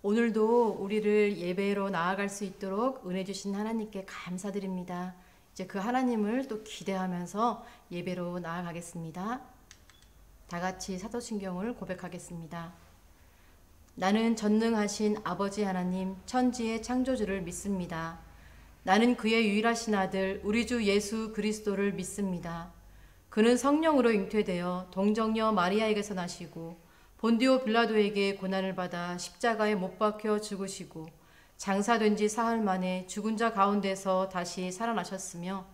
오늘도 우리를 예배로 나아갈 수 있도록 은혜 주신 하나님께 감사드립니다. 이제 그 하나님을 또 기대하면서 예배로 나아가겠습니다. 다 같이 사도신경을 고백하겠습니다. 나는 전능하신 아버지 하나님 천지의 창조주를 믿습니다. 나는 그의 유일하신 아들 우리 주 예수 그리스도를 믿습니다. 그는 성령으로 잉태되어 동정녀 마리아에게서 나시고 본디오 빌라도에게 고난을 받아 십자가에 못 박혀 죽으시고 장사된 지 사흘 만에 죽은 자 가운데서 다시 살아나셨으며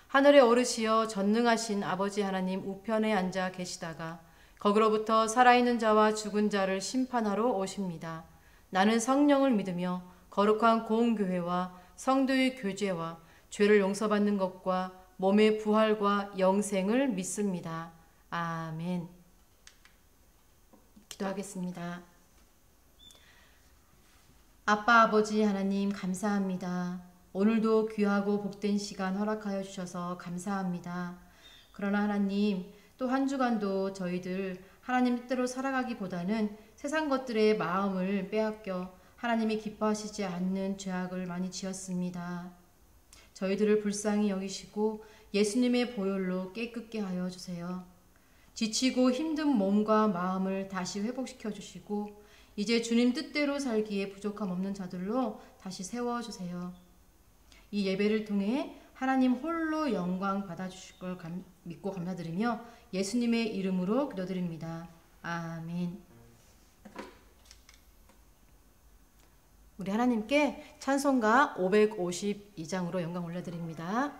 하늘에 오르시어 전능하신 아버지 하나님 우편에 앉아 계시다가 거기로부터 살아있는 자와 죽은 자를 심판하러 오십니다. 나는 성령을 믿으며 거룩한 공교회와 성도의 교제와 죄를 용서받는 것과 몸의 부활과 영생을 믿습니다. 아멘. 기도하겠습니다. 아빠 아버지 하나님 감사합니다. 오늘도 귀하고 복된 시간 허락하여 주셔서 감사합니다. 그러나 하나님 또 한 주간도 저희들 하나님 뜻대로 살아가기보다는 세상 것들의 마음을 빼앗겨 하나님이 기뻐하시지 않는 죄악을 많이 지었습니다. 저희들을 불쌍히 여기시고 예수님의 보혈로 깨끗게 하여 주세요. 지치고 힘든 몸과 마음을 다시 회복시켜 주시고 이제 주님 뜻대로 살기에 부족함 없는 자들로 다시 세워주세요. 이 예배를 통해 하나님 홀로 영광 받아주실 걸 믿고 감사드리며 예수님의 이름으로 기도드립니다. 아멘. 우리 하나님께 찬송가 552장으로 영광 올려드립니다.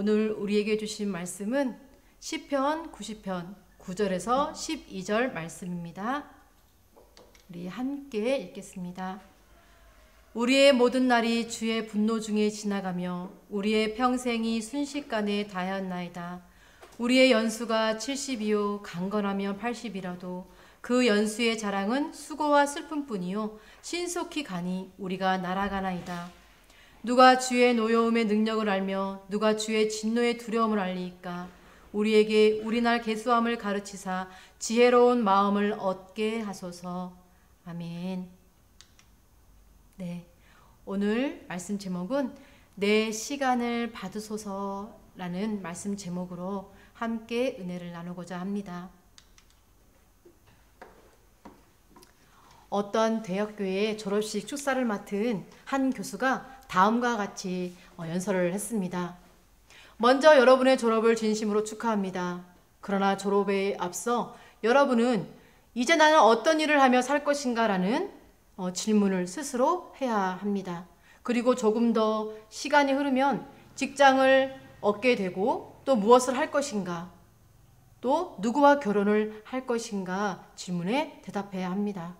오늘 우리에게 주신 말씀은 시편 90편 9절에서 12절 말씀입니다. 우리 함께 읽겠습니다. 우리의 모든 날이 주의 분노 중에 지나가며 우리의 평생이 순식간에 다하였나이다. 우리의 연수가 70이요 강건하면 80이라도 그 연수의 자랑은 수고와 슬픔뿐이요 신속히 가니 우리가 날아가나이다. 누가 주의 노여움의 능력을 알며 누가 주의 진노의 두려움을 알리이까. 우리에게 우리날 계수함을 가르치사 지혜로운 마음을 얻게 하소서. 아멘. 네, 오늘 말씀 제목은 내 시간을 받으소서라는 말씀 제목으로 함께 은혜를 나누고자 합니다. 어떤 대학교의 졸업식 축사를 맡은 한 교수가 다음과 같이 연설을 했습니다. 먼저 여러분의 졸업을 진심으로 축하합니다. 그러나 졸업에 앞서 여러분은 이제 나는 어떤 일을 하며 살 것인가 라는 질문을 스스로 해야 합니다. 그리고 조금 더 시간이 흐르면 직장을 얻게 되고 또 무엇을 할 것인가, 또 누구와 결혼을 할 것인가 질문에 대답해야 합니다.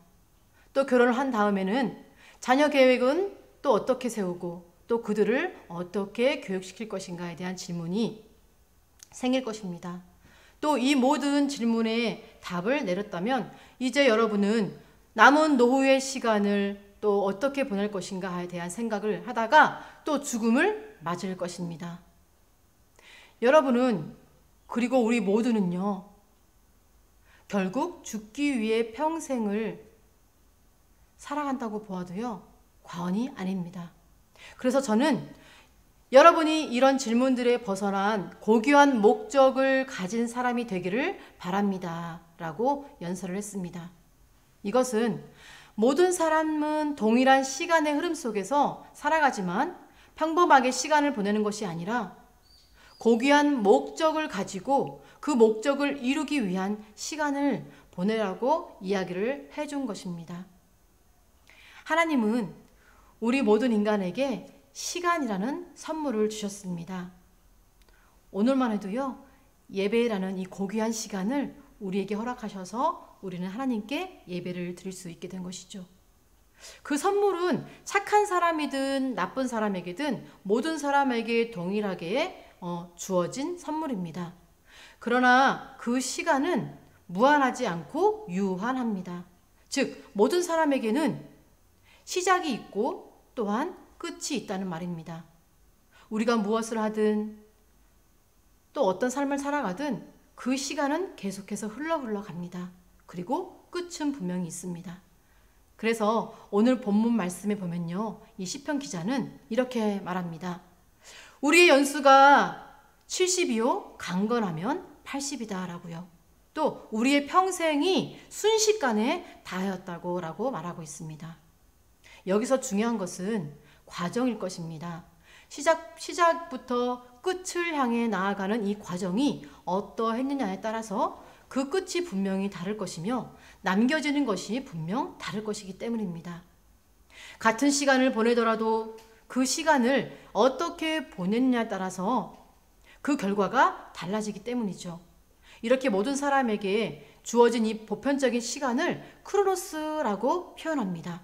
또 결혼을 한 다음에는 자녀 계획은 또 어떻게 세우고 또 그들을 어떻게 교육시킬 것인가에 대한 질문이 생길 것입니다. 또 이 모든 질문에 답을 내렸다면 이제 여러분은 남은 노후의 시간을 또 어떻게 보낼 것인가에 대한 생각을 하다가 또 죽음을 맞을 것입니다. 여러분은, 그리고 우리 모두는요, 결국 죽기 위해 평생을 살아간다고 보아도요, 과언이 아닙니다. 그래서 저는 여러분이 이런 질문들에 벗어난 고귀한 목적을 가진 사람이 되기를 바랍니다. 라고 연설을 했습니다. 이것은 모든 사람은 동일한 시간의 흐름 속에서 살아가지만 평범하게 시간을 보내는 것이 아니라 고귀한 목적을 가지고 그 목적을 이루기 위한 시간을 보내라고 이야기를 해준 것입니다. 하나님은 우리 모든 인간에게 시간이라는 선물을 주셨습니다. 오늘만 해도요, 예배라는 이 고귀한 시간을 우리에게 허락하셔서 우리는 하나님께 예배를 드릴 수 있게 된 것이죠. 그 선물은 착한 사람이든 나쁜 사람에게든 모든 사람에게 동일하게 주어진 선물입니다. 그러나 그 시간은 무한하지 않고 유한합니다. 즉, 모든 사람에게는 시작이 있고 또한 끝이 있다는 말입니다. 우리가 무엇을 하든 또 어떤 삶을 살아가든 그 시간은 계속해서 흘러 갑니다. 그리고 끝은 분명히 있습니다. 그래서 오늘 본문 말씀에 보면요, 이 시편 기자는 이렇게 말합니다. 우리의 연수가 70이요 강건하면 80이다 라고요. 또 우리의 평생이 순식간에 다하였다고 라고 말하고 있습니다. 여기서 중요한 것은 과정일 것입니다. 시작부터 끝을 향해 나아가는 이 과정이 어떠했느냐에 따라서 그 끝이 분명히 다를 것이며 남겨지는 것이 분명 다를 것이기 때문입니다. 같은 시간을 보내더라도 그 시간을 어떻게 보냈냐에 따라서 그 결과가 달라지기 때문이죠. 이렇게 모든 사람에게 주어진 이 보편적인 시간을 크로노스라고 표현합니다.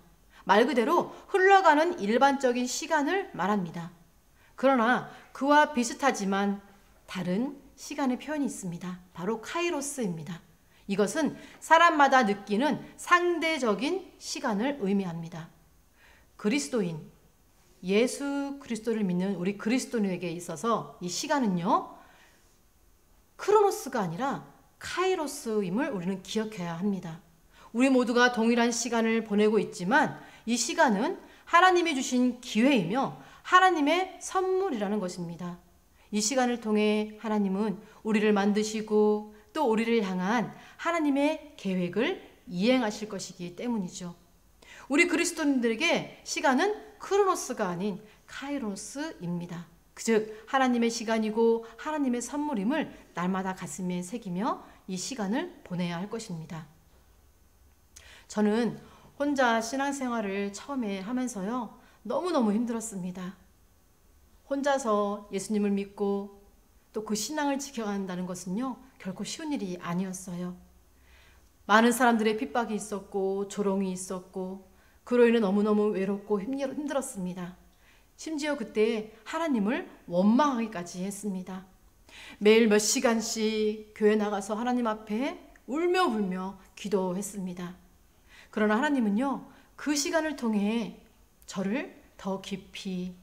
말 그대로 흘러가는 일반적인 시간을 말합니다. 그러나 그와 비슷하지만 다른 시간의 표현이 있습니다. 바로 카이로스입니다. 이것은 사람마다 느끼는 상대적인 시간을 의미합니다. 그리스도인, 예수 그리스도를 믿는 우리 그리스도인에게 있어서 이 시간은요, 크로노스가 아니라 카이로스임을 우리는 기억해야 합니다. 우리 모두가 동일한 시간을 보내고 있지만 이 시간은 하나님이 주신 기회이며 하나님의 선물이라는 것입니다. 이 시간을 통해 하나님은 우리를 만드시고 또 우리를 향한 하나님의 계획을 이행하실 것이기 때문이죠. 우리 그리스도인들에게 시간은 크로노스가 아닌 카이로스입니다. 즉 하나님의 시간이고 하나님의 선물임을 날마다 가슴에 새기며 이 시간을 보내야 할 것입니다. 저는 혼자 신앙생활을 처음에 하면서요, 너무너무 힘들었습니다. 혼자서 예수님을 믿고 또 그 신앙을 지켜간다는 것은요, 결코 쉬운 일이 아니었어요. 많은 사람들의 핍박이 있었고 조롱이 있었고 그로 인해 너무너무 외롭고 힘들었습니다. 심지어 그때 하나님을 원망하기까지 했습니다. 매일 몇 시간씩 교회 나가서 하나님 앞에 울며 기도했습니다. 그러나 하나님은요, 그 시간을 통해 저를 더 깊이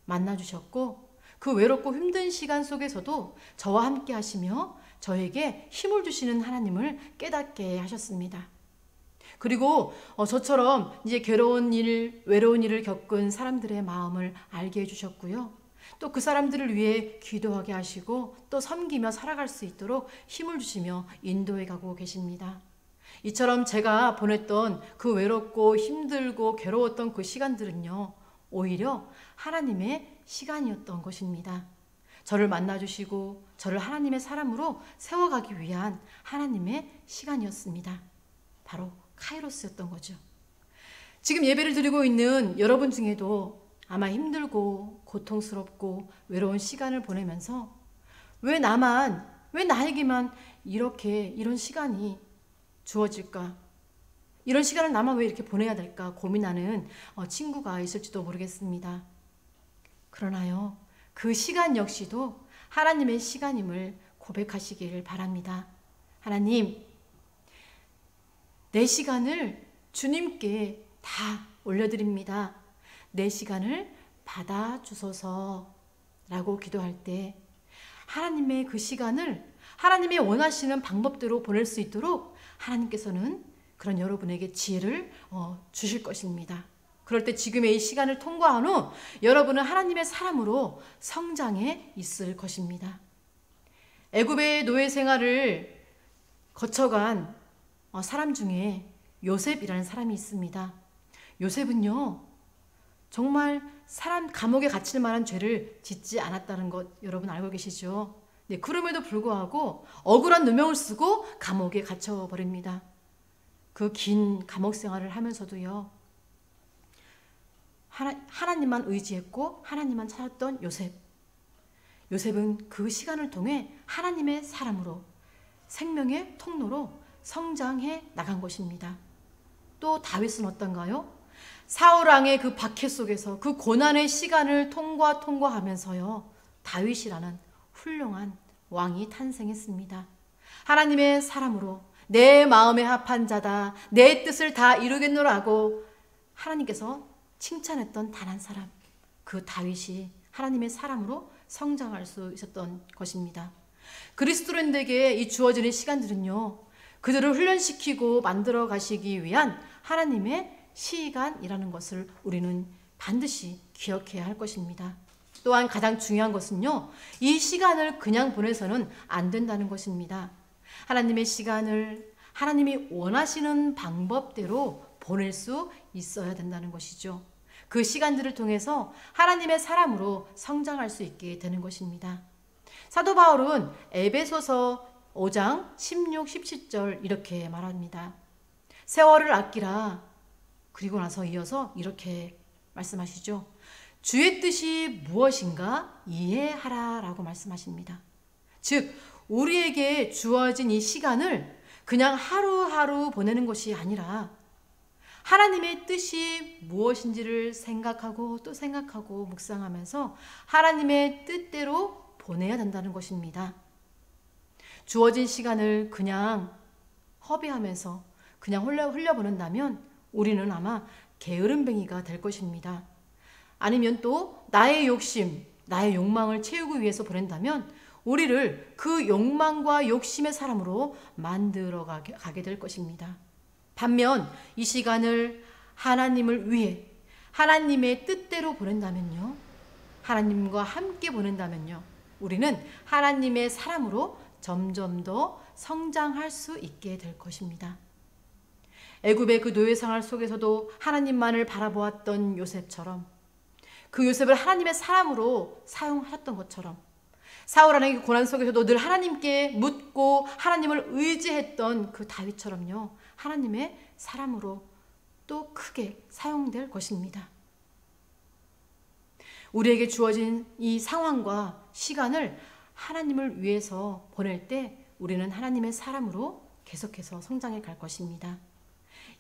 만나주셨고 그 외롭고 힘든 시간 속에서도 저와 함께 하시며 저에게 힘을 주시는 하나님을 깨닫게 하셨습니다. 그리고 저처럼 이제 괴로운 일, 외로운 일을 겪은 사람들의 마음을 알게 해주셨고요. 또 그 사람들을 위해 기도하게 하시고 또 섬기며 살아갈 수 있도록 힘을 주시며 인도해 가고 계십니다. 이처럼 제가 보냈던 그 외롭고 힘들고 괴로웠던 그 시간들은요, 오히려 하나님의 시간이었던 것입니다. 저를 만나주시고 저를 하나님의 사람으로 세워가기 위한 하나님의 시간이었습니다. 바로 카이로스였던 거죠. 지금 예배를 드리고 있는 여러분 중에도 아마 힘들고 고통스럽고 외로운 시간을 보내면서 왜 나에게만 이런 시간이 주어질까? 이런 시간을 나만 왜 이렇게 보내야 될까? 고민하는 친구가 있을지도 모르겠습니다. 그러나요, 그 시간 역시도 하나님의 시간임을 고백하시기를 바랍니다. 하나님, 내 시간을 주님께 다 올려드립니다. 내 시간을 받아주소서 라고 기도할 때 하나님의 그 시간을 하나님의 원하시는 방법대로 보낼 수 있도록 하나님께서는 그런 여러분에게 지혜를 주실 것입니다. 그럴 때 지금의 이 시간을 통과한 후 여러분은 하나님의 사람으로 성장해 있을 것입니다. 애굽의 노예 생활을 거쳐간 사람 중에 요셉이라는 사람이 있습니다. 요셉은요, 정말 사람 감옥에 갇힐 만한 죄를 짓지 않았다는 것 여러분 알고 계시죠? 네, 그럼에도 불구하고 억울한 누명을 쓰고 감옥에 갇혀버립니다. 그 긴 감옥 생활을 하면서도요, 하나님만 의지했고 하나님만 찾았던 요셉. 요셉은 그 시간을 통해 하나님의 사람으로 생명의 통로로 성장해 나간 것입니다. 또 다윗은 어떤가요? 사울왕의 그 박해 속에서 그 고난의 시간을 통과하면서요, 다윗이라는 훌륭한 왕이 탄생했습니다. 하나님의 사람으로 내 마음에 합한 자다, 내 뜻을 다 이루겠노라고 하나님께서 칭찬했던 단 한 사람, 그 다윗이 하나님의 사람으로 성장할 수 있었던 것입니다. 그리스도인들에게 이 주어지는 시간들은요, 그들을 훈련시키고 만들어 가시기 위한 하나님의 시간이라는 것을 우리는 반드시 기억해야 할 것입니다. 또한 가장 중요한 것은요, 이 시간을 그냥 보내서는 안 된다는 것입니다. 하나님의 시간을 하나님이 원하시는 방법대로 보낼 수 있어야 된다는 것이죠. 그 시간들을 통해서 하나님의 사람으로 성장할 수 있게 되는 것입니다. 사도 바울은 에베소서 5장 16, 17절 이렇게 말합니다. 세월을 아끼라. 그리고 나서 이어서 이렇게 말씀하시죠. 주의 뜻이 무엇인가 이해하라 라고 말씀하십니다. 즉 우리에게 주어진 이 시간을 그냥 하루하루 보내는 것이 아니라 하나님의 뜻이 무엇인지를 생각하고 또 생각하고 묵상하면서 하나님의 뜻대로 보내야 된다는 것입니다. 주어진 시간을 그냥 허비하면서 그냥 흘려보낸다면 우리는 아마 게으름뱅이가 될 것입니다. 아니면 또 나의 욕심, 나의 욕망을 채우기 위해서 보낸다면 우리를 그 욕망과 욕심의 사람으로 만들어 가게 될 것입니다. 반면 이 시간을 하나님을 위해 하나님의 뜻대로 보낸다면요, 하나님과 함께 보낸다면요, 우리는 하나님의 사람으로 점점 더 성장할 수 있게 될 것입니다. 애굽의 그 노예 생활 속에서도 하나님만을 바라보았던 요셉처럼, 그 요셉을 하나님의 사람으로 사용하셨던 것처럼, 사울왕의 고난 속에서도 늘 하나님께 묻고 하나님을 의지했던 그 다윗처럼요, 하나님의 사람으로 또 크게 사용될 것입니다. 우리에게 주어진 이 상황과 시간을 하나님을 위해서 보낼 때 우리는 하나님의 사람으로 계속해서 성장해 갈 것입니다.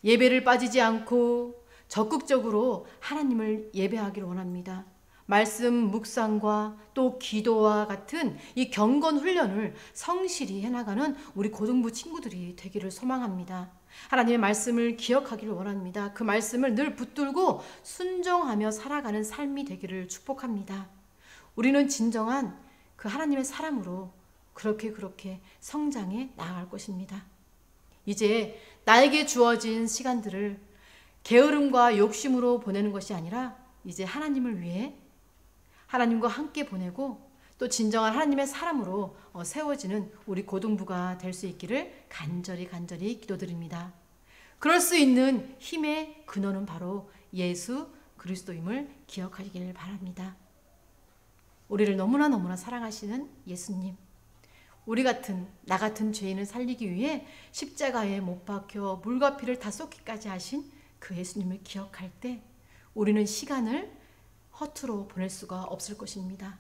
예배를 빠지지 않고 적극적으로 하나님을 예배하기를 원합니다. 말씀 묵상과 또 기도와 같은 이 경건 훈련을 성실히 해나가는 우리 고등부 친구들이 되기를 소망합니다. 하나님의 말씀을 기억하기를 원합니다. 그 말씀을 늘 붙들고 순종하며 살아가는 삶이 되기를 축복합니다. 우리는 진정한 그 하나님의 사람으로 그렇게 성장해 나아갈 것입니다. 이제 나에게 주어진 시간들을 게으름과 욕심으로 보내는 것이 아니라 이제 하나님을 위해 하나님과 함께 보내고 또 진정한 하나님의 사람으로 세워지는 우리 고등부가 될 수 있기를 간절히 기도드립니다. 그럴 수 있는 힘의 근원은 바로 예수 그리스도임을 기억하시길 바랍니다. 우리를 너무나 사랑하시는 예수님, 나 같은 죄인을 살리기 위해 십자가에 못 박혀 물과 피를 다 쏟기까지 하신 그 예수님을 기억할 때 우리는 시간을 허투루 보낼 수가 없을 것입니다.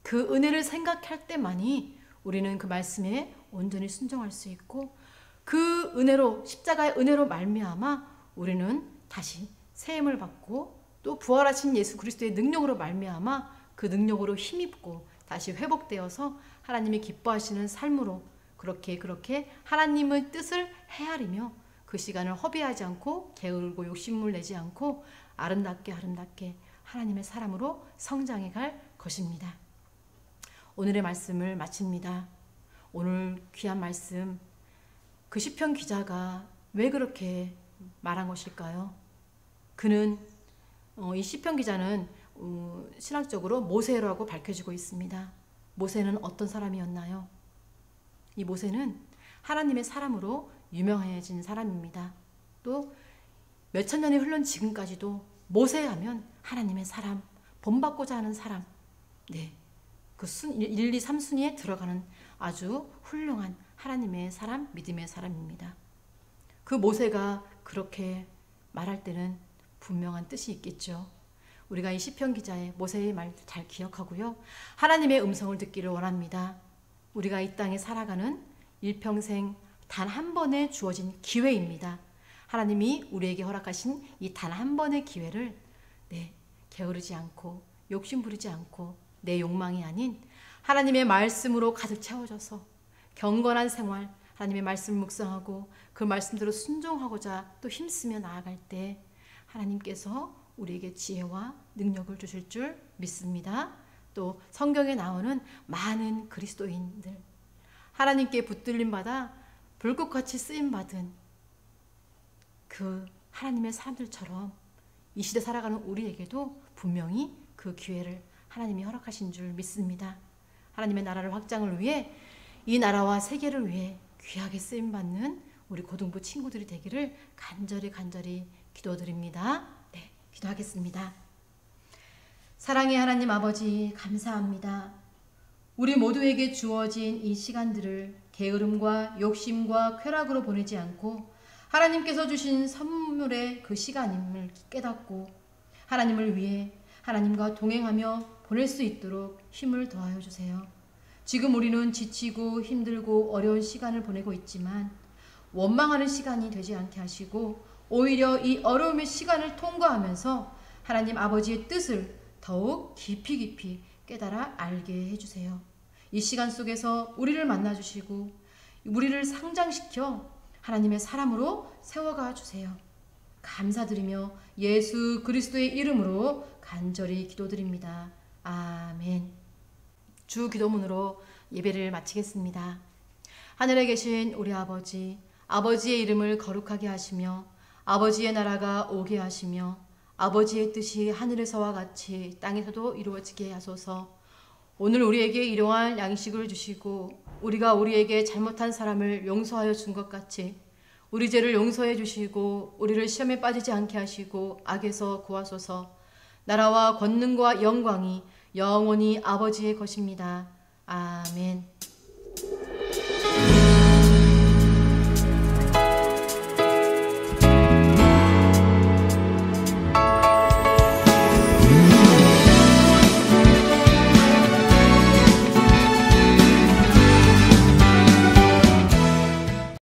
그 은혜를 생각할 때만이 우리는 그 말씀에 온전히 순종할 수 있고 그 은혜로 십자가의 은혜로 말미암아 우리는 다시 세임을 받고 또 부활하신 예수 그리스도의 능력으로 말미암아 그 능력으로 힘입고 다시 회복되어서 하나님이 기뻐하시는 삶으로 그렇게 하나님의 뜻을 헤아리며 그 시간을 허비하지 않고 게으르고 욕심을 내지 않고 아름답게 하나님의 사람으로 성장해 갈 것입니다. 오늘의 말씀을 마칩니다. 오늘 귀한 말씀, 그 시편 기자가 왜 그렇게 말한 것일까요? 그는 이 시편 기자는 신학적으로 모세라고 밝혀지고 있습니다. 모세는 어떤 사람이었나요? 이 모세는 하나님의 사람으로 유명해진 사람입니다. 또 몇천 년이 흘른 지금까지도 모세하면 하나님의 사람, 본받고자 하는 사람, 그 1, 2, 3순위에 들어가는 아주 훌륭한 하나님의 사람, 믿음의 사람입니다. 그 모세가 그렇게 말할 때는 분명한 뜻이 있겠죠. 우리가 이 시편 기자의 모세의 말 잘 기억하고요. 하나님의 음성을 듣기를 원합니다. 우리가 이 땅에 살아가는 일평생 단 한 번에 주어진 기회입니다. 하나님이 우리에게 허락하신 이 단 한 번의 기회를 게으르지 않고 욕심 부리지 않고 내 욕망이 아닌 하나님의 말씀으로 가득 채워져서 경건한 생활, 하나님의 말씀을 묵상하고 그 말씀대로 순종하고자 또 힘쓰며 나아갈 때 하나님께서 우리에게 지혜와 능력을 주실 줄 믿습니다. 또 성경에 나오는 많은 그리스도인들, 하나님께 붙들림 받아 불꽃같이 쓰임 받은 그 하나님의 사람들처럼 이 시대 살아가는 우리에게도 분명히 그 기회를 하나님이 허락하신 줄 믿습니다. 하나님의 나라를 확장을 위해 이 나라와 세계를 위해 귀하게 쓰임 받는 우리 고등부 친구들이 되기를 간절히 기도드립니다. 기도하겠습니다. 사랑의 하나님 아버지, 감사합니다. 우리 모두에게 주어진 이 시간들을 게으름과 욕심과 쾌락으로 보내지 않고 하나님께서 주신 선물의 그 시간임을 깨닫고 하나님을 위해 하나님과 동행하며 보낼 수 있도록 힘을 더하여 주세요. 지금 우리는 지치고 힘들고 어려운 시간을 보내고 있지만 원망하는 시간이 되지 않게 하시고 오히려 이 어려움의 시간을 통과하면서 하나님 아버지의 뜻을 더욱 깊이 깨달아 알게 해주세요. 이 시간 속에서 우리를 만나주시고 우리를 성장시켜 하나님의 사람으로 세워가 주세요. 감사드리며 예수 그리스도의 이름으로 간절히 기도드립니다. 아멘. 주 기도문으로 예배를 마치겠습니다. 하늘에 계신 우리 아버지, 아버지의 이름을 거룩하게 하시며 아버지의 나라가 오게 하시며 아버지의 뜻이 하늘에서와 같이 땅에서도 이루어지게 하소서. 오늘 우리에게 일용할 양식을 주시고 우리가 우리에게 잘못한 사람을 용서하여 준 것 같이 우리 죄를 용서해 주시고 우리를 시험에 빠지지 않게 하시고 악에서 구하소서. 나라와 권능과 영광이 영원히 아버지의 것입니다. 아멘.